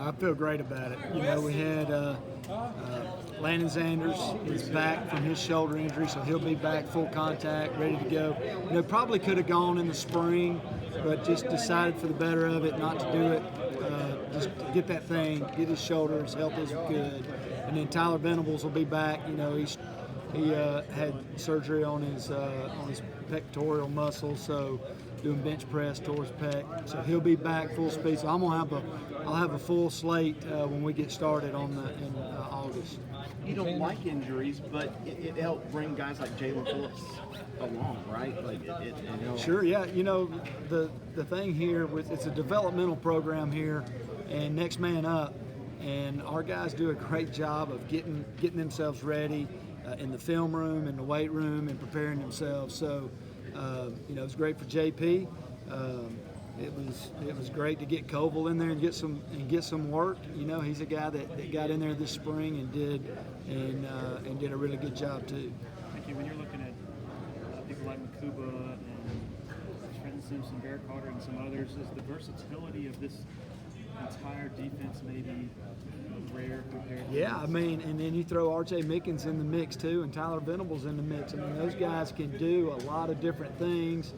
I feel great about it. You know, we had Lannden Zanders is back from his shoulder injury, so he'll be back full contact, ready to go. You know, probably could have gone in the spring, but just decided for the better of it not to do it. Just get that thing, get his shoulder, his health is good. And then Tyler Venables will be back. You know, he had surgery on his pectoral muscle, so doing bench press towards pec. So he'll be back full speed. So I'll have a full slate when we get started in August. You don't like injuries, but it helped bring guys like Jalyn Phillips along, right? Like Sure, yeah. You know, the thing here it's a developmental program here, and next man up, and our guys do a great job of getting themselves ready in the film room, in the weight room, and preparing themselves. So, you know, it's great for JP. It was great to get Covil in there and get some work. You know, he's a guy that got in there this spring and did a really good job too. Thank you. When you're looking at people like Mukuba and Trenton Simpson, Barrett Carter, and some others, is the versatility of this entire defense maybe rare compared to I mean, and then you throw R.J. Mickens in the mix too, and Tyler Venables in the mix. I mean, those guys can do a lot of different things.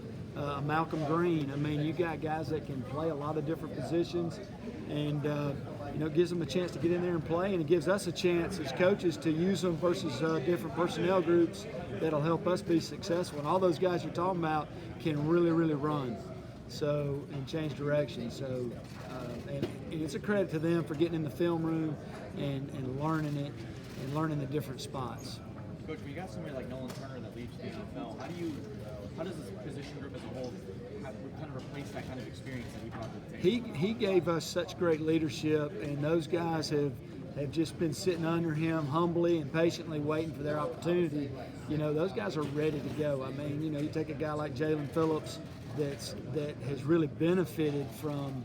Malcolm Green. I mean, you got guys that can play a lot of different positions, and you know, it gives them a chance to get in there and play, and it gives us a chance as coaches to use them versus different personnel groups that'll help us be successful. And all those guys you're talking about can really, really run. So, and change direction. So, and it's a credit to them for getting in the film room and learning it and learning the different spots. Coach, when you got somebody like Nolan Turner that leads the NFL, how does this position group as a whole kind of replace that kind of experience that he brought to the table? He gave us such great leadership, and those guys have just been sitting under him humbly and patiently waiting for their opportunity. You know, those guys are ready to go. I mean, you know, you take a guy like Jalyn Phillips that has really benefited from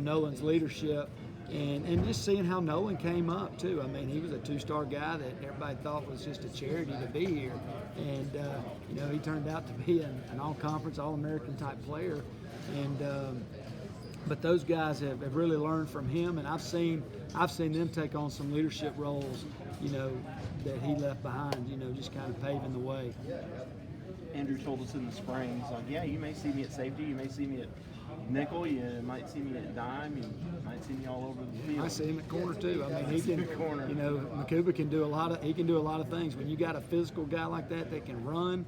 Nolan's leadership, and just seeing how Nolan came up too. I mean, he was a two-star guy that everybody thought was just a charity to be here, and you know, he turned out to be an all-conference, all-American type player, and but those guys have really learned from him, and I've seen them take on some leadership roles, you know, that he left behind, you know, just kind of paving the way. Andrew told us in the spring, he's like, yeah, you may see me at safety, you may see me at nickel, you might see me at dime, you might see me all over the field. I see him at corner too. I mean, he can, corner. You know, Mukuba can do a lot of things. When you got a physical guy like that can run,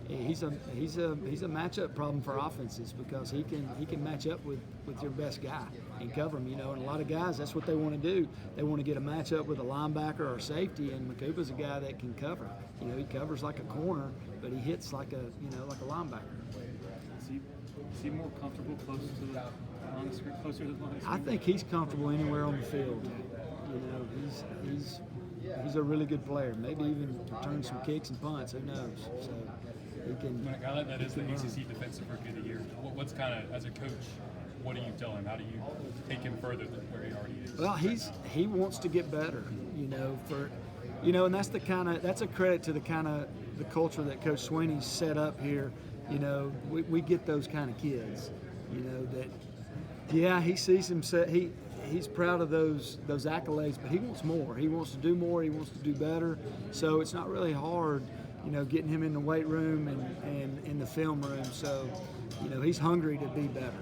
he's a matchup problem for offenses, because he can match up with your best guy and cover him. You know, and a lot of guys, that's what they want to do. They want to get a matchup with a linebacker or safety, and Mukuba's a guy that can cover. You know, he covers like a corner, but he hits like a linebacker. Is he more comfortable closer to the line of scrimmage? I think he's comfortable anywhere on the field. You know, he's a really good player. Maybe even return some kicks and punts. Who knows? So he can. When a guy like that is the ACC Defensive Rookie of the Year, what's kind of, as a coach, what do you tell him? How do you take him further than where he already is? Well, he wants to get better. You know, and that's a credit to the culture that Coach Swinney's set up here. You know, we get those kind of kids, you know, that, yeah, he sees himself, he's proud of those accolades, but he wants more. He wants to do more. He wants to do better. So it's not really hard, you know, getting him in the weight room and in the film room. So, you know, he's hungry to be better.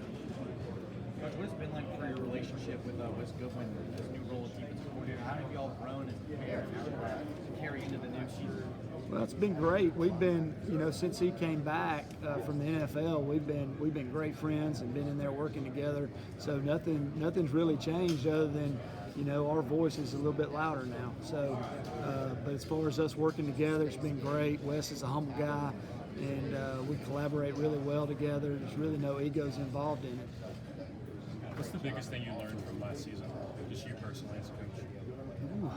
Coach, what has it been like for your relationship with Wes Goodwin, this new role of defensive coordinator? How have you all grown and prepared to carry into the new season? Well, it's been great. We've been, you know, since he came back from the NFL, we've been great friends and been in there working together. So nothing's really changed other than, you know, our voice is a little bit louder now. So, but as far as us working together, it's been great. Wes is a humble guy, and we collaborate really well together. There's really no egos involved in it. What's the biggest thing you learned from last season, just you personally as a coach?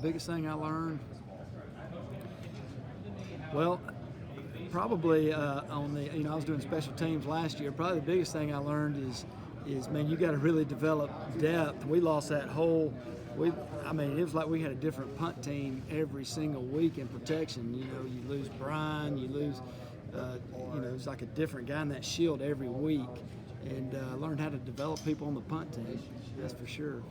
Biggest thing I learned? Well, probably on the, you know, I was doing special teams last year. Probably the biggest thing I learned is man, you got to really develop depth. We lost that whole. I mean, it was like we had a different punt team every single week in protection. You know, you lose Brian, you lose, you know, it's like a different guy in that shield every week. And learned how to develop people on the punt team. That's for sure.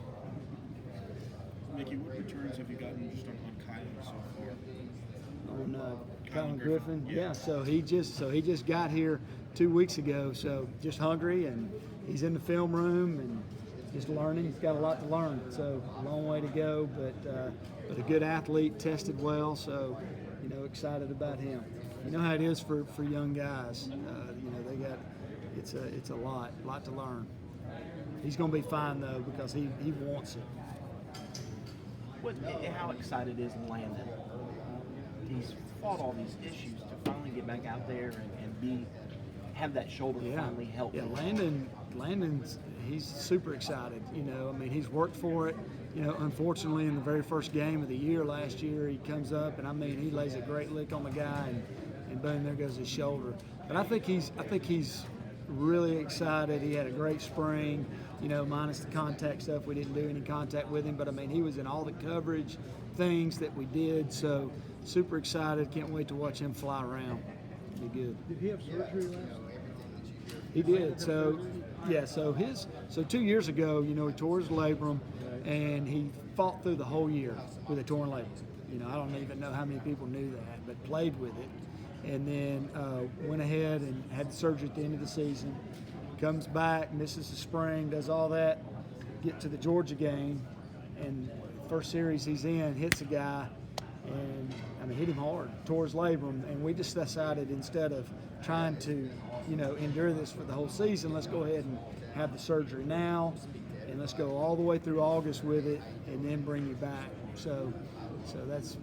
Mickey, what returns have you gotten just on Kylon so far? On Kylon Griffin. Yeah. Yeah, so he just got here 2 weeks ago, so just hungry, and he's in the film room and just learning. He's got a lot to learn, so a long way to go, but a good athlete, tested well, so excited about him. You know how it is for young guys. They got it's a lot to learn. He's going to be fine though because he wants it. How excited is Lannden? He's fought all these issues to finally get back out there and have that shoulder finally help. Yeah, Landon's he's super excited. He's worked for it. Unfortunately, in the very first game of the year last year, he comes up and he lays a great lick on the guy, and boom, there goes his shoulder. But I think he's really excited. He had a great spring. Minus the contact stuff, we didn't do any contact with him. But he was in all the coverage things that we did. So super excited. Can't wait to watch him fly around. It'll be good. Did he have surgery last? He did. So 2 years ago, he tore his labrum, and he fought through the whole year with a torn labrum. I don't even know how many people knew that, but played with it, and then went ahead and had the surgery at the end of the season. Comes back, misses the spring, does all that, get to the Georgia game, and first series he's in, hits a guy, and hit him hard, tore his labrum, and we just decided instead of trying to endure this for the whole season, let's go ahead and have the surgery now, and let's go all the way through August with it, and then bring you back. So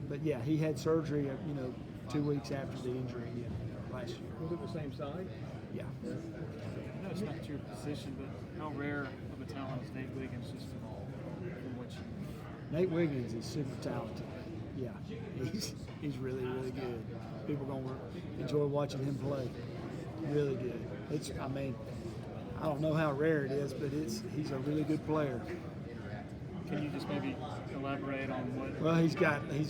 but yeah, he had surgery 2 weeks after the injury last year. Was it the same side? Yeah. I know it's not your position, but how rare of a talent is Nate Wiggins just from what you... Nate Wiggins is super talented. Yeah, he's really, really good. People are going to enjoy watching him play. Really good. I don't know how rare it is, but he's a really good player. Can you just maybe elaborate on what... Well, he's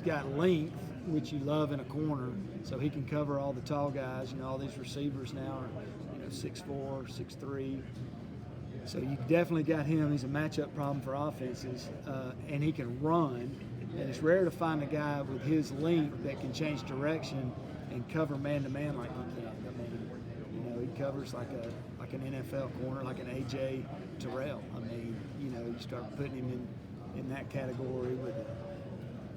got length, which you love in a corner, so he can cover all the tall guys. All these receivers now are 6'4", 6'3". So you definitely got him. He's a matchup problem for offenses, and he can run. And it's rare to find a guy with his length that can change direction and cover man-to-man like he can. He covers like an NFL corner, like an AJ Terrell. You start putting him in that category with it.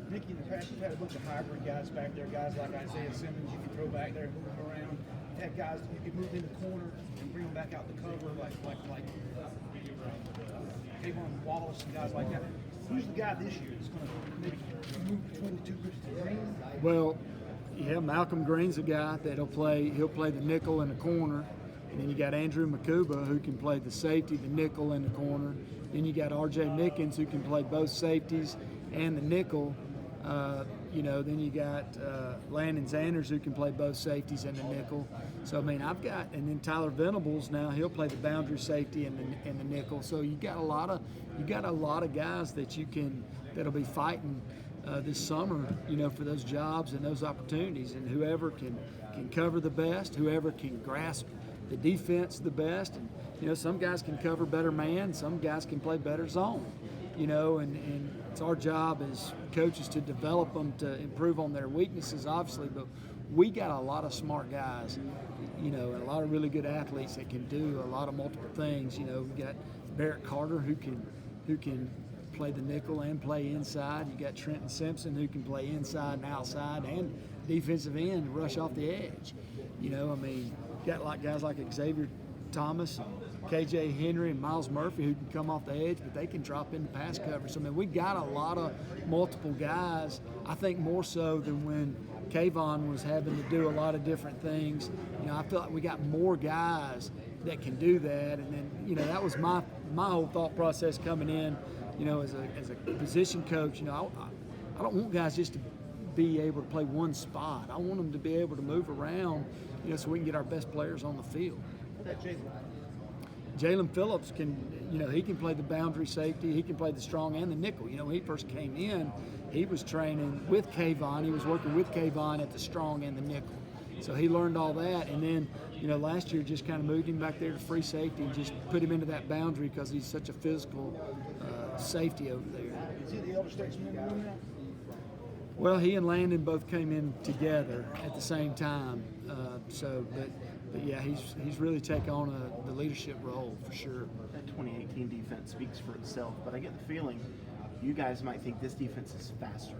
Mickey, in the past, you've had a bunch of hybrid guys back there, guys like Isaiah Simmons you can throw back there and move them around. You've had guys you can move in the corner and bring them back out the cover, like Kayvon Wallace and guys like that. Who's the guy this year that's going to maybe move between the two groups of Green? Well, Malcolm Green's a guy that'll play. He'll play the nickel in the corner, and then you got Andrew Mukuba who can play the safety, the nickel in the corner. Then you got R.J. Mickens who can play both safeties and the nickel. Then you got Lannden Zanders who can play both safeties and the nickel. So I've got, and then Tyler Venables now he'll play the boundary safety and the nickel. So you got a lot of guys that'll be fighting this summer, for those jobs and those opportunities, and whoever can cover the best, whoever can grasp the defense the best, and some guys can cover better man, some guys can play better zone, and it's our job as coaches to develop them to improve on their weaknesses, obviously, but we got a lot of smart guys, and a lot of really good athletes that can do a lot of multiple things. We got Barrett Carter who can play the nickel and play inside. You got Trenton Simpson who can play inside and outside and defensive end and rush off the edge. Got guys like Xavier Thomas, KJ Henry, and Miles Murphy who can come off the edge, but they can drop into pass coverage. We got a lot of multiple guys. I think more so than when Kayvon was having to do a lot of different things. I feel like we got more guys that can do that, and then that was my whole thought process coming in. As a position coach, I don't want guys just to be able to play one spot. I want them to be able to move around, so we can get our best players on the field. Jalyn Phillips can, he can play the boundary safety. He can play the strong and the nickel. When he first came in, he was training with Kayvon. He was working with Kayvon at the strong and the nickel. So he learned all that, and then last year just kind of moved him back there to free safety and just put him into that boundary because he's such a physical safety over there. Is he the elder statesman in the room now? Well, he and Lannden both came in together at the same time. But yeah, he's really taken on the leadership role for sure. That 2018 defense speaks for itself, but I get the feeling you guys might think this defense is faster.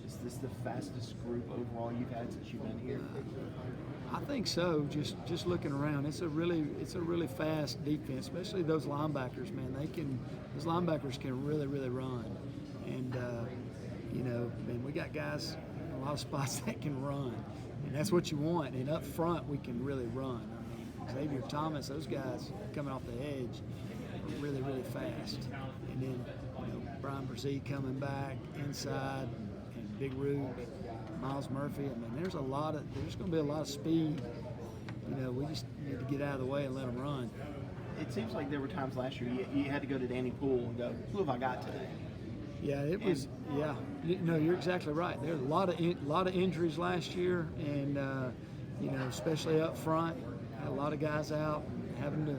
Is this the fastest group overall you've had since you've been here? I think so. Just looking around, it's a really fast defense, especially those linebackers. Man, those linebackers can really run, and man, we got guys in a lot of spots that can run, and that's what you want. And up front, we can really run. I mean, Xavier Thomas, those guys coming off the edge are really fast, and then Brian Brzee coming back inside, and Big Rube, Miles Murphy. I mean, there's going to be a lot of speed. We just need to get out of the way and let them run. It seems like there were times last year you had to go to Danny Poole and go, who have I got today? Yeah, it was. Yeah, you're exactly right. There were a lot of injuries last year, and especially up front, had a lot of guys out having to.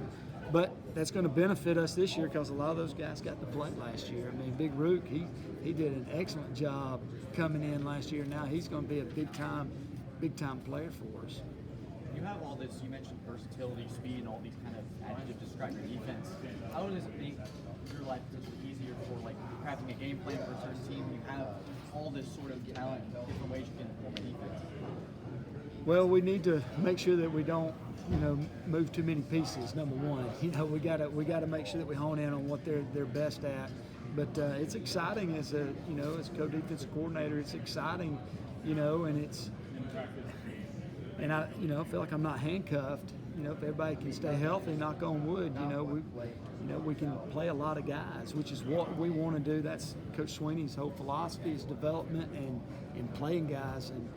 But that's going to benefit us this year because a lot of those guys got to play last year. I mean, Big Rook, he did an excellent job coming in last year. Now he's going to be a big time player for us. You have all this, you mentioned versatility, speed, and all these kind of adjectives to describe your defense. How does it make your life potentially easier for like crafting a game plan for a certain team? You have all this sort of talent, different ways you can form a defense. Well, we need to make sure that we don't, move too many pieces. Number one, we gotta make sure that we hone in on what they're best at. But it's exciting as a co-defensive coordinator. It's exciting, and I feel like I'm not handcuffed. If everybody can stay healthy, knock on wood, we can play a lot of guys, which is what we want to do. That's Coach Swinney's whole philosophy is development and playing guys, and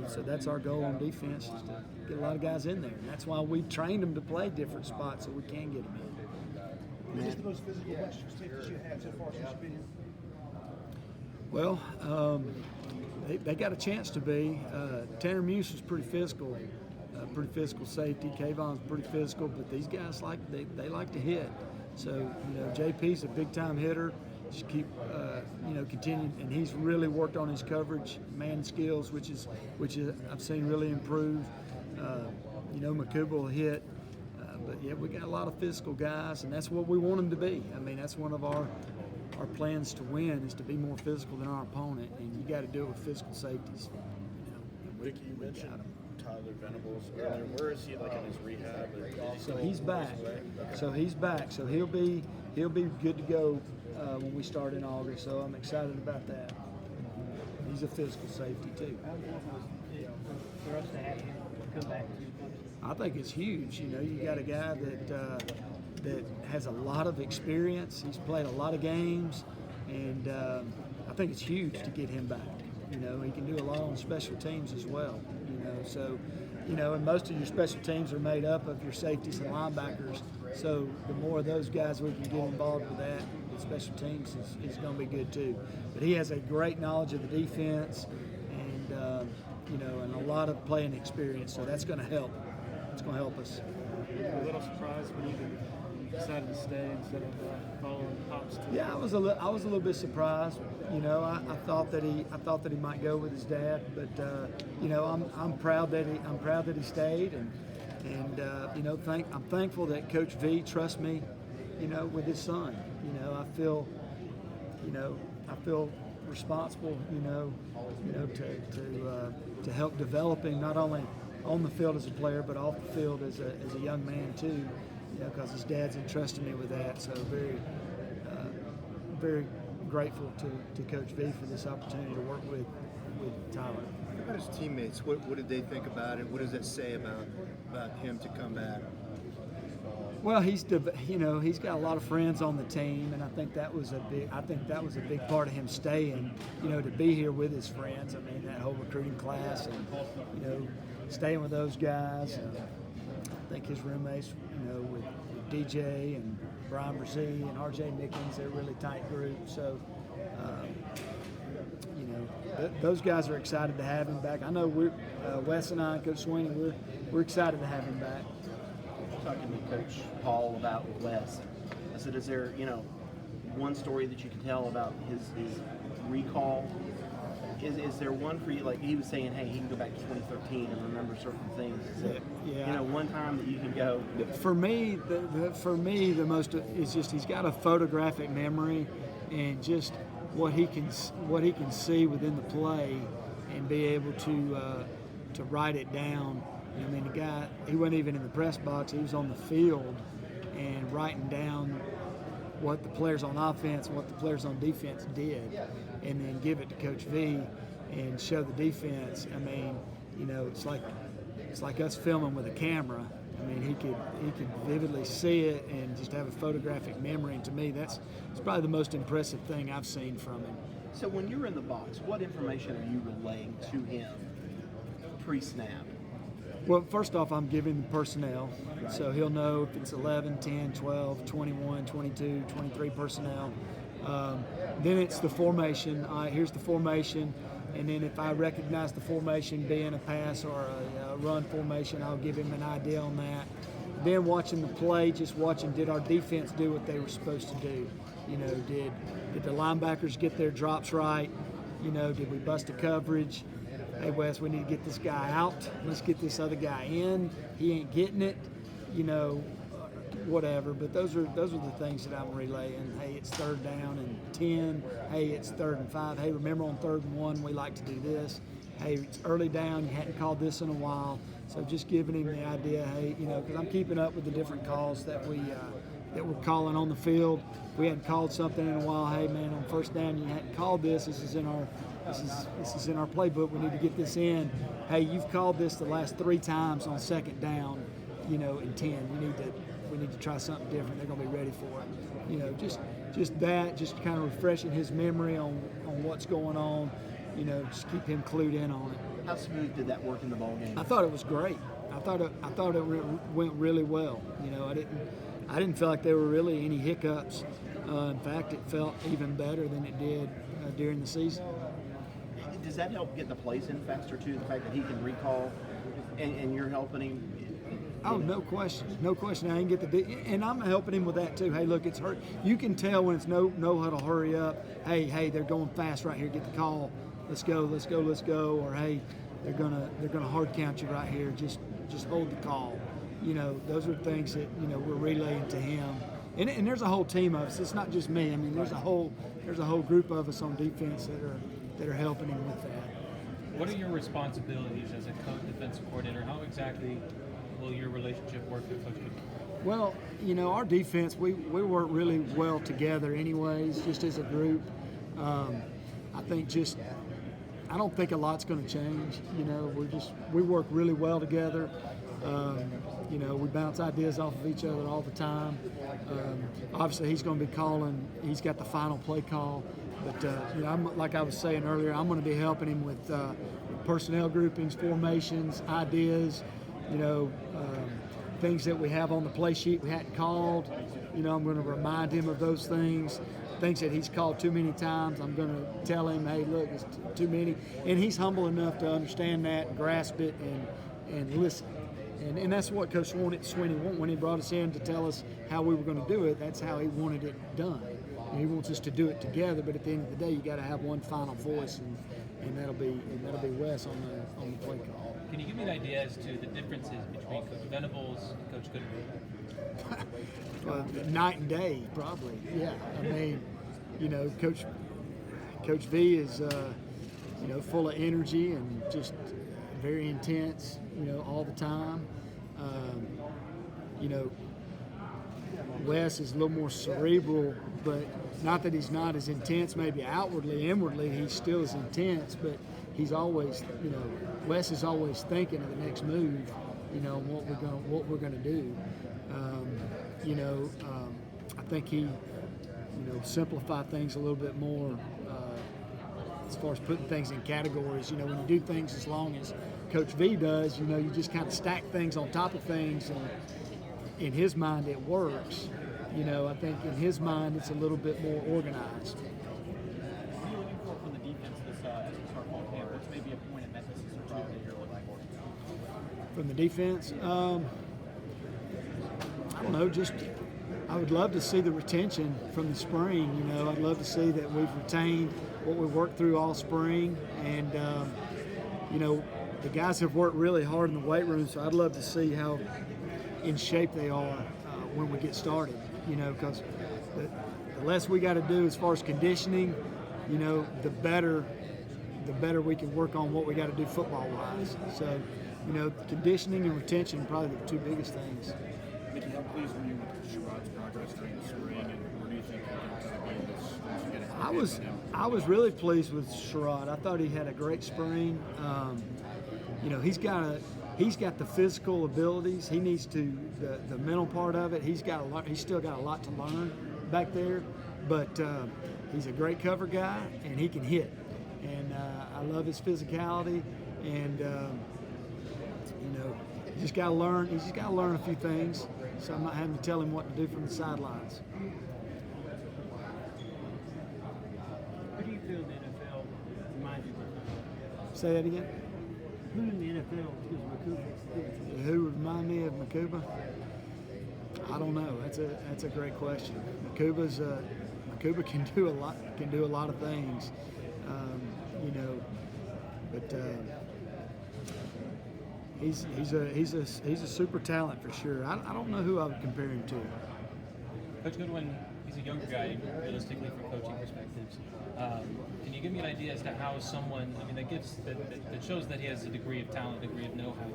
so that's our goal on defense is to get a lot of guys in there. And that's why we trained them to play different spots so we can get them in. Is this the most physical Western state that you had so far since you've been here? Well, they got a chance to be. Tanner Muse was pretty physical safety. Kayvon's pretty physical, but these guys they like to hit. So JP's a big time hitter. Just keep continuing, and he's really worked on his coverage, man skills, which is I've seen really improve. Mukuba will hit. But yeah, we got a lot of physical guys, and that's what we want them to be. I mean, that's one of our plans to win is to be more physical than our opponent, and you got to do it with physical safeties. Ricky, you mentioned Tyler Venables earlier. Where is he like in his rehab? So he's back. So he'll be good to go when we start in August. So I'm excited about that. He's a physical safety too. For us to have him come back. I think it's huge. You got a guy that has a lot of experience. He's played a lot of games, and I think it's huge to get him back. He can do a lot on special teams as well. And most of your special teams are made up of your safeties and linebackers. So the more of those guys we can get involved with that, with special teams is going to be good too. But he has a great knowledge of the defense, and and a lot of playing experience. So that's going to help. It's going to help us. A little surprised when you decided to stay instead of following Pops. Yeah, I was a little bit surprised. I thought that he might go with his dad, but I'm proud that he stayed, and I'm thankful that Coach V trusts me, with his son. I feel responsible, to help develop him not only on the field as a player, but off the field as a young man too, because his dad's entrusted me with that. So very grateful to Coach V for this opportunity to work with Tyler. What about his teammates? What did they think about it? What does that say about him to come back? Well, he's got a lot of friends on the team, and I think that was a big part of him staying, to be here with his friends. I mean, that whole recruiting class, and staying with those guys. I think his roommates, with DJ and Brian Brzee and RJ Nickens, they're a really tight group. So, those guys are excited to have him back. I know Wes and I, Coach Swinney, we're excited to have him back. Talking to Coach Paul about Wes, I said, is there, one story that you can tell about his recall? Is there one for you? Like he was saying, hey, he can go back to 2013 and remember certain things. Is it, one time that you can go? For me, the most is just he's got a photographic memory, and just what he can see within the play, and be able to write it down. I mean, the guy, he wasn't even in the press box; he was on the field and writing down what the players on offense and what the players on defense did, and then give it to Coach V and show the defense. I mean, it's like us filming with a camera. I mean, he could vividly see it and just have a photographic memory. And to me, it's probably the most impressive thing I've seen from him. So when you're in the box, what information are you relaying to him pre-snap? Well, first off, I'm giving the personnel, so he'll know if it's 11, 10, 12, 21, 22, 23 personnel. Then it's the formation. Here's the formation, and then if I recognize the formation being a pass or a run formation, I'll give him an idea on that. Then watching the play, just watching, did our defense do what they were supposed to do? Did the linebackers get their drops right? Did we bust a coverage? Hey, Wes, we need to get this guy out. Let's get this other guy in. He ain't getting it, whatever. But those are the things that I'm relaying. Hey, it's 3rd down and 10. Hey, it's 3rd and 5. Hey, remember on 3rd and 1, we like to do this. Hey, it's early down. You hadn't called this in a while. So just giving him the idea, hey, because I'm keeping up with the different calls that we're calling on the field. If we hadn't called something in a while, hey, man, on 1st down, you hadn't called this. This is in our playbook. We need to get this in. Hey, you've called this the last 3 times on 2nd down, in 10. We need to try something different. They're going to be ready for it. Just kind of refreshing his memory on what's going on. Just keep him clued in on it. How smooth did that work in the ball game? I thought it was great. I thought it went really well. I didn't feel like there were really any hiccups. In fact, it felt even better than it did during the season. Does that help get the plays in faster too? The fact that he can recall, and you're helping him. Oh, no question. I can get and I'm helping him with that too. Hey, look, it's hurt. You can tell when it's no huddle, hurry up. Hey, they're going fast right here. Get the call. Let's go. Or hey, they're gonna hard count you right here. Just hold the call. Those are things that we're relaying to him. And there's a whole team of us. It's not just me. I mean, there's a whole group of us on defense that are helping him with that. What are your responsibilities as a coach, defensive coordinator? How exactly will your relationship work with Coach Goodwin? Well, our defense, we work really well together anyways, just as a group. I don't think a lot's going to change. We work really well together. We bounce ideas off of each other all the time. Obviously, he's going to be calling. He's got the final play call. But I'm, like I was saying earlier, I'm going to be helping him with personnel groupings, formations, ideas. Things that we have on the play sheet we hadn't called. I'm going to remind him of those things. Things that he's called too many times, I'm going to tell him, hey, look, it's too many. And he's humble enough to understand that and grasp it and listen. And that's what Coach Swinney wanted when he brought us in to tell us how we were going to do it. That's how he wanted it done. And he wants us to do it together, but at the end of the day, you got to have one final voice, and that'll be Wes on the play call. Can you give me an idea as to the differences between Coach Venables and Coach Goodwin? Well, night and day, probably. Yeah, I mean, Coach V is full of energy and just very intense, all the time. Wes is a little more cerebral, but not that he's not as intense. Maybe outwardly, inwardly, he still is intense, but he's always, Wes is always thinking of the next move, what we're gonna do. I think he, simplify things a little bit more as far as putting things in categories. When you do things as long as Coach V does, you just kind of stack things on top of things, and in his mind it works. I think in his mind it's a little bit more organized. What are you looking for from the defense this start fall camp? What's maybe a point of emphasis or two that you're looking for? From the defense, I don't know. I would love to see the retention from the spring. You know, I'd love to see that we've retained what we worked through all spring, and you know, the guys have worked really hard in the weight room. So I'd love to see how in shape they are when we get started. You know, because the less we got to do as far as conditioning, you know, the better we can work on what we got to do football-wise. So, you know, conditioning and retention are probably the two biggest things. Mickey, how pleased were you with Sherrod's progress during the spring, and where do you think he can be once you get a I was really pleased with Sherrod. I thought he had a great spring. You know, he's got the physical abilities. He needs to the mental part of it. He's still got a lot to learn back there, but he's a great cover guy and he can hit. And I love his physicality. And you know, he's just got to learn. He's just got to learn a few things. So I'm not having to tell him what to do from the sidelines. Who do you feel the NFL reminds you of? Say that again. Who in the NFL is Mukuba? Who would remind me of Mukuba? I don't know. That's a great question. Mukuba can do a lot of things, you know, but he's a super talent for sure. I don't know who I would compare him to. Coach Goodwin, he's a younger guy, realistically, from coaching perspectives. Can you give me an idea as to how someone, I mean, that shows that he has a degree of talent, a degree of know-how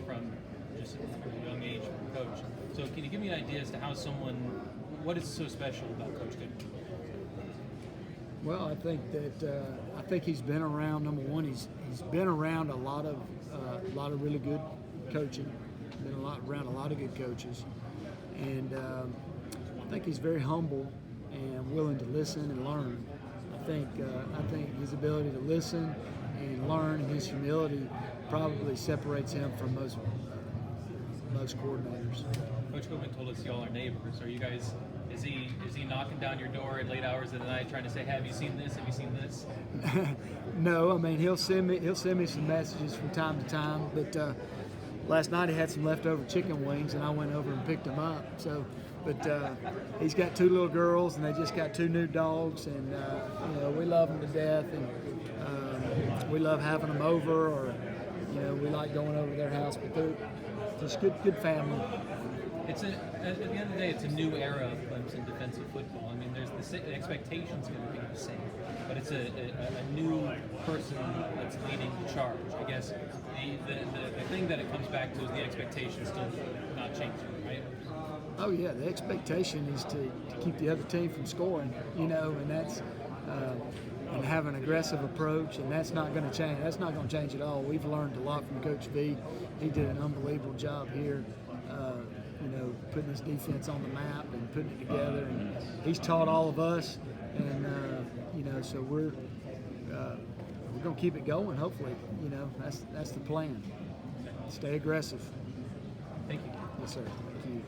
from just a young age from a coach. So can you give me an idea as to how someone, what is so special about Coach Goodwin? Well, I think he's been around. Number one, he's been around a lot of really good coaching. Been around a lot of good coaches, and I think he's very humble and willing to listen and learn. I think his ability to listen and learn and his humility probably separates him from most coordinators. Coach Goodwin told us y'all are neighbors. Are you guys? Is he knocking down your door at late hours of the night trying to say, "Have you seen this? Have you seen this?" No, I mean he'll send me some messages from time to time. But last night he had some leftover chicken wings, and I went over and picked them up. So. But he's got two little girls, and they just got two new dogs, and you know, we love them to death, and we love having them over, or you know, we like going over to their house. But they're just good family. At the end of the day, it's a new era of Clemson defensive football. I mean, the expectations going to be the same, but it's a new person that's leading the charge. I guess the thing that it comes back to is the expectation still not changing, right? Oh yeah, the expectation is to keep the other team from scoring, you know, and that's and have an aggressive approach, and that's not going to change. That's not going to change at all. We've learned a lot from Coach V. He did an unbelievable job here, you know, putting this defense on the map and putting it together. And he's taught all of us, and you know, so we're going to keep it going. Hopefully, you know, that's the plan. Stay aggressive. Thank you. Yes, sir. Thank you.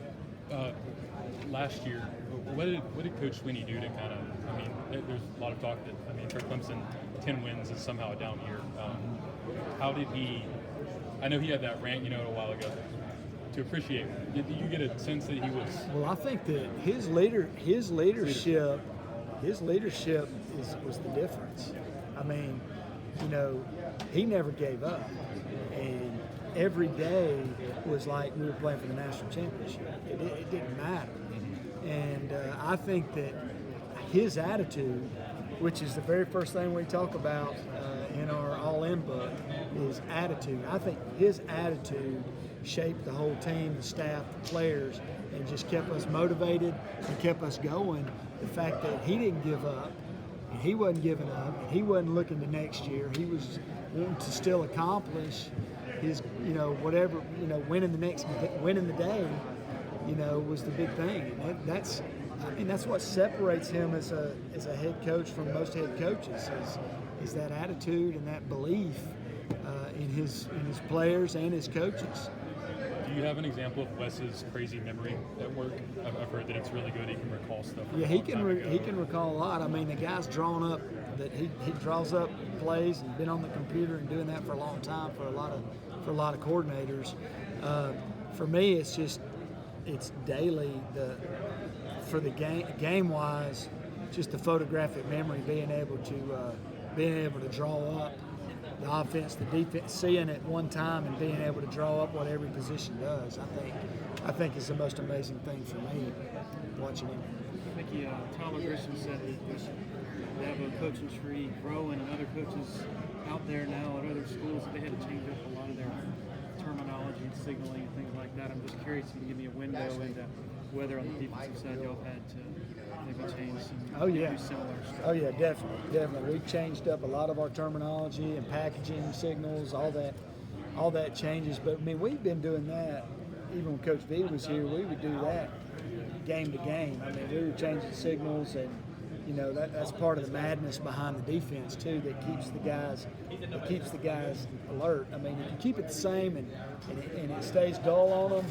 Last year, what did Coach Swinney do to kind of, I mean, there's a lot of talk that, I mean, for Clemson, 10 wins is somehow a down year. How did he, I know he had that rant, you know, a while ago, to appreciate it. Did you get a sense that he was? Well, I think that his leadership was the difference. I mean, you know, he never gave up, and every day was like we were playing for the national championship. It didn't matter. And I think that his attitude, which is the very first thing we talk about in our all-in book, is attitude. I think his attitude shaped the whole team, the staff, the players, and just kept us motivated and kept us going. The fact that he didn't give up, and he wasn't giving up, and he wasn't looking to next year. He was wanting to still accomplish his, you know, whatever, you know, winning the day, you know, was the big thing. And that's what separates him as a head coach from most head coaches is that attitude and that belief in his players and his coaches. Do you have an example of Wes's crazy memory at work? I've heard that it's really good. He can recall stuff. Yeah, he can recall a lot. I mean, the guy's drawn up that he draws up plays and been on the computer and doing that for a long time for a lot of coordinators. For me, it's daily the for the game wise, just the photographic memory, being able to draw up the offense, the defense, seeing it one time and being able to draw up what every position does. I think is the most amazing thing for me watching him. I think Tyler Griffin said they have a coaching tree growing, and other coaches out there now at other schools, they had to change up a lot of their terminology and signaling and things like that. I'm just curious if you can give me a window into whether on the defensive side y'all had to maybe change some similar stuff. Oh yeah, definitely. We've changed up a lot of our terminology and packaging signals, all that changes. But I mean, we've been doing that even when Coach V was here. We would do that game to game. I mean, we were changing signals, and that's part of the madness behind the defense too. That keeps the guys alert. I mean, if you keep it the same and it stays dull on them,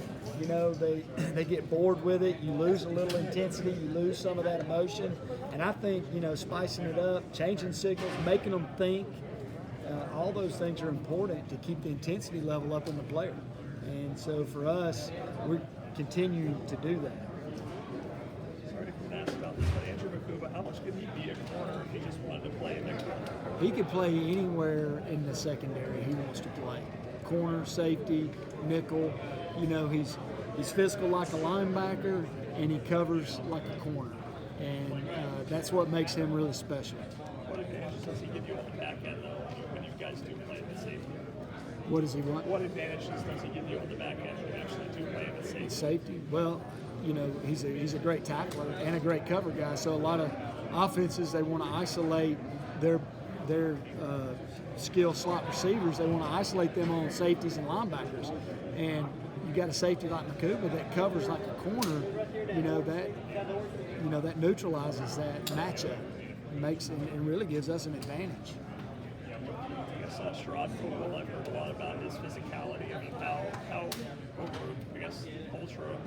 they get bored with it. You lose a little intensity. You lose some of that emotion. And I think spicing it up, changing signals, making them think. All those things are important to keep the intensity level up in the player. And so for us, we're continuing to do that. Sorry to ask about this, but Andrew Mukuba, how much could he be a corner if he just wanted to play in the corner? He could play anywhere in the secondary he wants to play. Corner, safety, nickel. He's physical like a linebacker, and he covers like a corner. And that's what makes him really special. What advantages does he give you on the back end, though, when you guys do play in the safety? What does he want? What advantages does he give you on the back end when you actually do play in the safety? Safety? Well, he's a great tackler and a great cover guy. So a lot of offenses, they want to isolate their skill slot receivers. They want to isolate them on safeties and linebackers. And you got a safety like Mukuba that covers like a corner. That neutralizes that matchup. And really gives us an advantage. S Sherrod Covil, I've heard a lot about his physicality. I mean, how ultra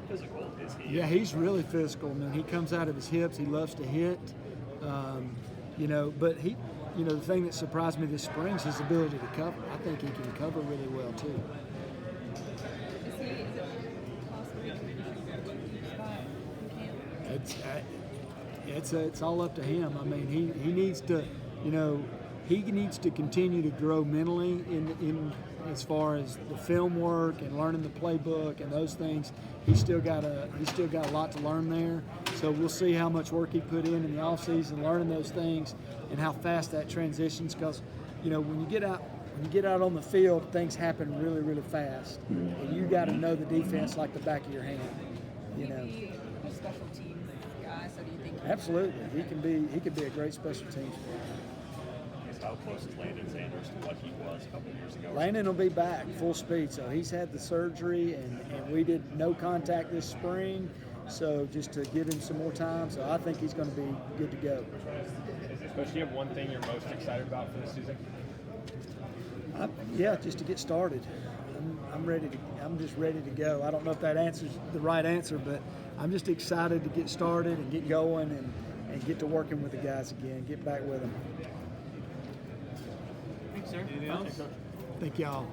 physical is he? Yeah, he's really physical. I mean, he comes out of his hips. He loves to hit. But he, the thing that surprised me this spring is his ability to cover. I think he can cover really well too. It's all up to him. I mean, he needs to, he needs to continue to grow mentally in as far as the film work and learning the playbook and those things. He's still got a lot to learn there. So we'll see how much work he put in the offseason, learning those things and how fast that transitions. Because when you get out on the field, things happen really, really fast, and you got to know the defense like the back of your hand. A special teams guy. So do you think? Absolutely, he could be a great special teams player. How close is Lannden Zanders to what he was a couple years ago? Lannden will be back full speed. So he's had the surgery, and we did no contact this spring. So just to give him some more time. So I think he's going to be good to go. Coach, do you have one thing you're most excited about for this season? Just to get started. I'm just ready to go. I don't know if that answers the right answer, but I'm just excited to get started and get going and get to working with the guys again, get back with them. Thanks, sir. Thank y'all.